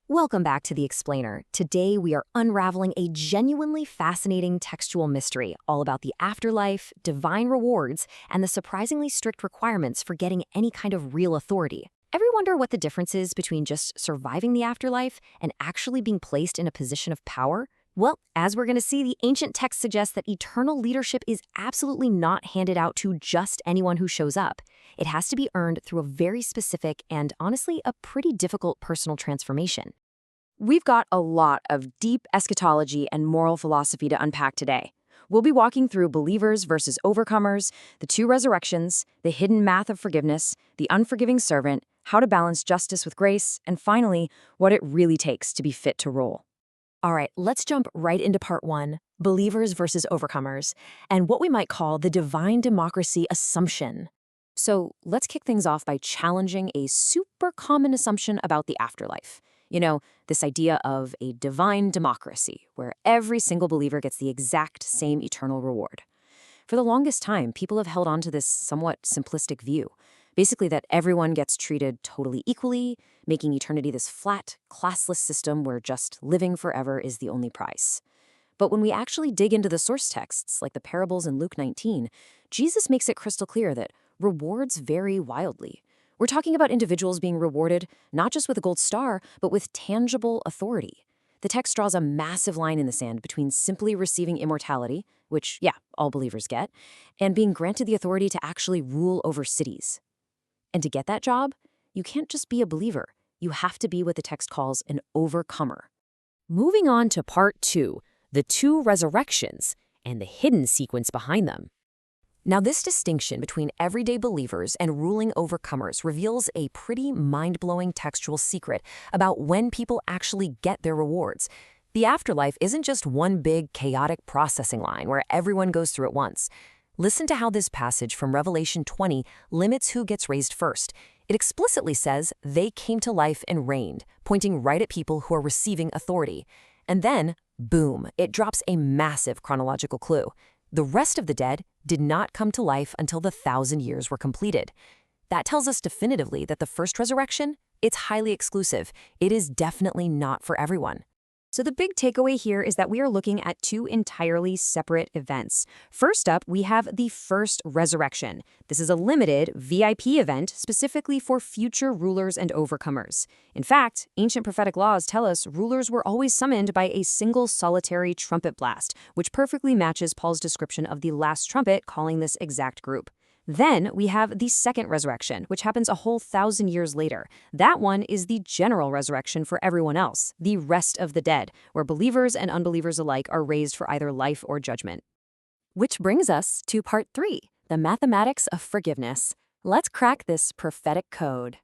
Welcome back to The Explainer. Today we are unraveling a genuinely fascinating textual mystery all about the afterlife, divine rewards, and the surprisingly strict requirements for getting any kind of real authority. Ever wonder what the difference is between just surviving the afterlife and actually being placed in a position of power? Well, as we're going to see, the ancient text suggests that eternal leadership is absolutely not handed out to just anyone who shows up. It has to be earned through a very specific and, honestly, a pretty difficult personal transformation. We've got a lot of deep eschatology and moral philosophy to unpack today. We'll be walking through believers versus overcomers, the two resurrections, the hidden math of forgiveness, the unforgiving servant, how to balance justice with grace, and finally, what it really takes to be fit to rule. All right, let's jump right into part one, believers versus overcomers, and what we might call the divine democracy assumption. So let's kick things off by challenging a super common assumption about the afterlife. This idea of a divine democracy, where every single believer gets the exact same eternal reward. For the longest time, people have held on to this somewhat simplistic view, basically that everyone gets treated totally equally, making eternity this flat, classless system where just living forever is the only prize. But when we actually dig into the source texts, like the parables in Luke 19, Jesus makes it crystal clear that rewards vary wildly. We're talking about individuals being rewarded not just with a gold star, but with tangible authority. The text draws a massive line in the sand between simply receiving immortality, which, yeah, all believers get, and being granted the authority to actually rule over cities. And to get that job, you can't just be a believer. You have to be what the text calls an overcomer. Moving on to part two, the two resurrections and the hidden sequence behind them. Now, this distinction between everyday believers and ruling overcomers reveals a pretty mind-blowing textual secret about when people actually get their rewards. The afterlife isn't just one big, chaotic processing line where everyone goes through at once. Listen to how this passage from Revelation 20 limits who gets raised first. It explicitly says they came to life and reigned, pointing right at people who are receiving authority. And then, boom, it drops a massive chronological clue. The rest of the dead did not come to life until the 1,000 years were completed. That tells us definitively that the first resurrection, it's highly exclusive. It is definitely not for everyone. So the big takeaway here is that we are looking at two entirely separate events. First up, we have the first resurrection. This is a limited VIP event specifically for future rulers and overcomers. In fact, ancient prophetic laws tell us rulers were always summoned by a single solitary trumpet blast, which perfectly matches Paul's description of the last trumpet, calling this exact group. Then we have the second resurrection, which happens a whole 1,000 years later. That one is the general resurrection for everyone else, the rest of the dead, where believers and unbelievers alike are raised for either life or judgment. Which brings us to part three, the mathematics of forgiveness. Let's crack this prophetic code.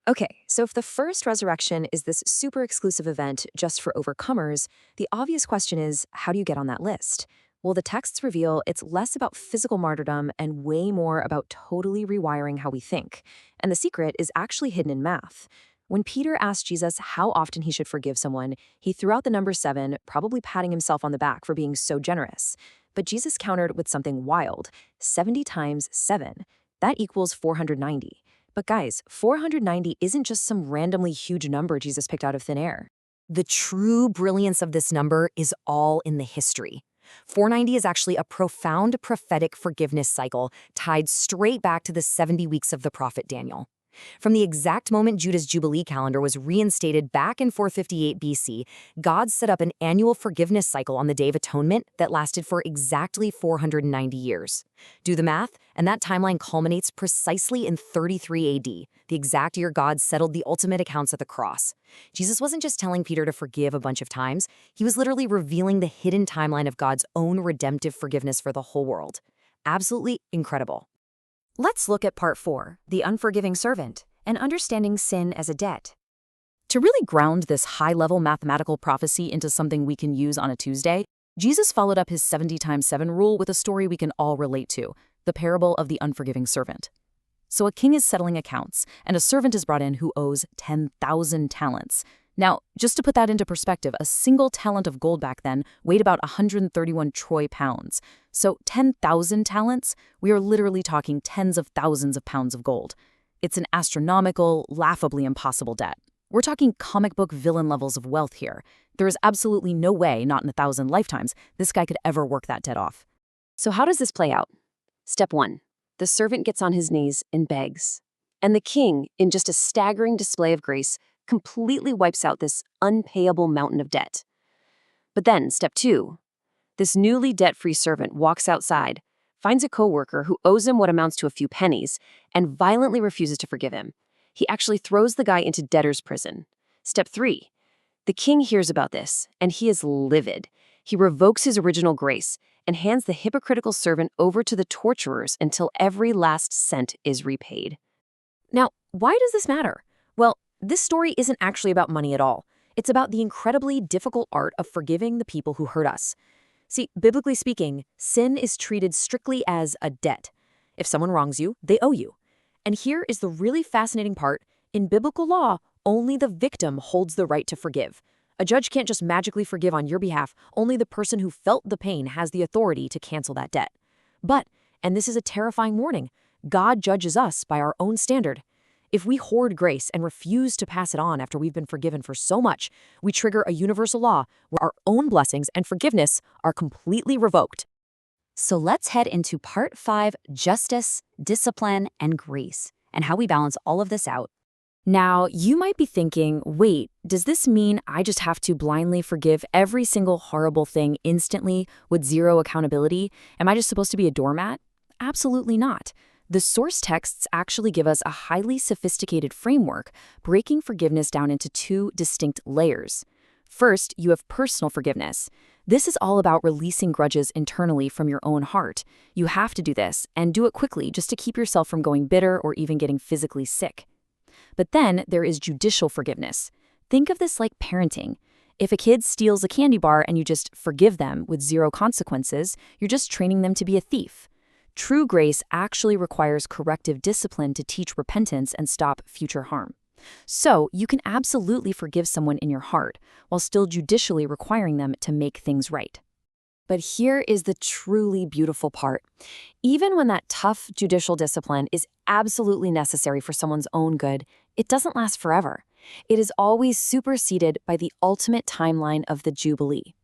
Okay, so if the first resurrection is this super exclusive event just for overcomers, the obvious question is, how do you get on that list? Well, the texts reveal it's less about physical martyrdom and way more about totally rewiring how we think. And the secret is actually hidden in math. When Peter asked Jesus how often he should forgive someone, he threw out the number 7, probably patting himself on the back for being so generous. But Jesus countered with something wild, 70 times 7. That equals 490. But guys, 490 isn't just some randomly huge number Jesus picked out of thin air. The true brilliance of this number is all in the history. 490 is actually a profound prophetic forgiveness cycle tied straight back to the 70 weeks of the prophet Daniel. From the exact moment Judah's Jubilee calendar was reinstated back in 458 BC, God set up an annual forgiveness cycle on the Day of Atonement that lasted for exactly 490 years. Do the math, and that timeline culminates precisely in 33 AD, the exact year God settled the ultimate accounts at the cross. Jesus wasn't just telling Peter to forgive a bunch of times, he was literally revealing the hidden timeline of God's own redemptive forgiveness for the whole world. Absolutely incredible. Let's look at part 4, the unforgiving servant, and understanding sin as a debt. To really ground this high-level mathematical prophecy into something we can use on a Tuesday, Jesus followed up his 70 times 7 rule with a story we can all relate to, the parable of the unforgiving servant. So a king is settling accounts, and a servant is brought in who owes 10,000 talents. Now, just to put that into perspective, a single talent of gold back then weighed about 131 troy pounds. So 10,000 talents, we are literally talking tens of thousands of pounds of gold. It's an astronomical, laughably impossible debt. We're talking comic book villain levels of wealth here. There is absolutely no way, not in 1,000 lifetimes, this guy could ever work that debt off. So how does this play out? Step 1. The servant gets on his knees and begs. And the king, in just a staggering display of grace, completely wipes out this unpayable mountain of debt. But then, step 2. This newly debt-free servant walks outside, finds a coworker who owes him what amounts to a few pennies, and violently refuses to forgive him. He actually throws the guy into debtor's prison. Step 3. The king hears about this, and he is livid. He revokes his original grace and hands the hypocritical servant over to the torturers until every last cent is repaid. Now, why does this matter? Well, this story isn't actually about money at all. It's about the incredibly difficult art of forgiving the people who hurt us. See, biblically speaking, sin is treated strictly as a debt. If someone wrongs you, they owe you. And here is the really fascinating part. In biblical law, only the victim holds the right to forgive. A judge can't just magically forgive on your behalf. Only the person who felt the pain has the authority to cancel that debt. But, and this is a terrifying warning, God judges us by our own standard. If we hoard grace and refuse to pass it on after we've been forgiven for so much, we trigger a universal law where our own blessings and forgiveness are completely revoked. So let's head into part 5, justice, discipline, and grace, and how we balance all of this out. Now, you might be thinking, wait, does this mean I just have to blindly forgive every single horrible thing instantly with zero accountability? Am I just supposed to be a doormat? Absolutely not. The source texts actually give us a highly sophisticated framework, breaking forgiveness down into 2 distinct layers. First, you have personal forgiveness. This is all about releasing grudges internally from your own heart. You have to do this, and do it quickly just to keep yourself from going bitter or even getting physically sick. But then there is judicial forgiveness. Think of this like parenting. If a kid steals a candy bar and you just forgive them with zero consequences, you're just training them to be a thief. True grace actually requires corrective discipline to teach repentance and stop future harm. So, you can absolutely forgive someone in your heart, while still judicially requiring them to make things right. But here is the truly beautiful part. Even when that tough judicial discipline is absolutely necessary for someone's own good, it doesn't last forever. It is always superseded by the ultimate timeline of the Jubilee.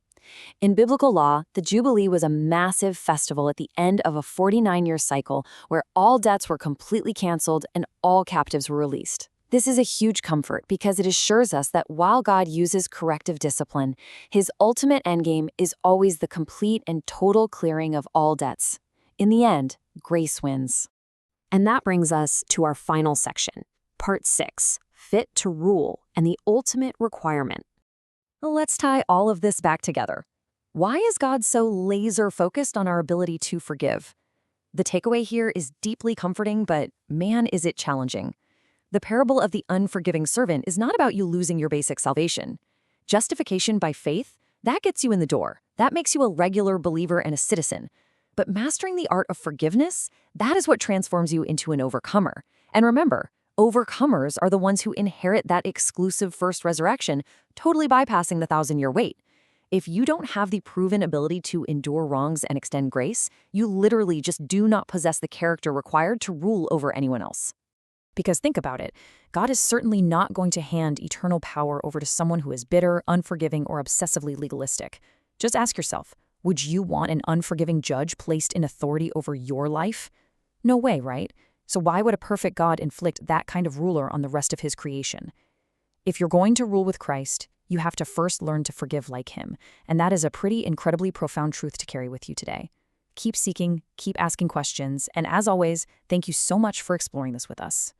In biblical law, the Jubilee was a massive festival at the end of a 49-year cycle where all debts were completely canceled and all captives were released. This is a huge comfort because it assures us that while God uses corrective discipline, his ultimate endgame is always the complete and total clearing of all debts. In the end, grace wins. And that brings us to our final section, part 6, fit to rule and the ultimate requirement. Let's tie all of this back together. Why is God so laser-focused on our ability to forgive? The takeaway here is deeply comforting, but man, is it challenging. The parable of the unforgiving servant is not about you losing your basic salvation. Justification by faith, that gets you in the door. That makes you a regular believer and a citizen. But mastering the art of forgiveness, that is what transforms you into an overcomer. And remember, overcomers are the ones who inherit that exclusive first resurrection, totally bypassing the 1,000-year wait. If you don't have the proven ability to endure wrongs and extend grace, you literally just do not possess the character required to rule over anyone else. Because think about it, God is certainly not going to hand eternal power over to someone who is bitter, unforgiving, or obsessively legalistic. Just ask yourself, would you want an unforgiving judge placed in authority over your life? No way, right? So why would a perfect God inflict that kind of ruler on the rest of his creation? If you're going to rule with Christ, you have to first learn to forgive like him, and that is a pretty incredibly profound truth to carry with you today. Keep seeking, keep asking questions, and as always, thank you so much for exploring this with us.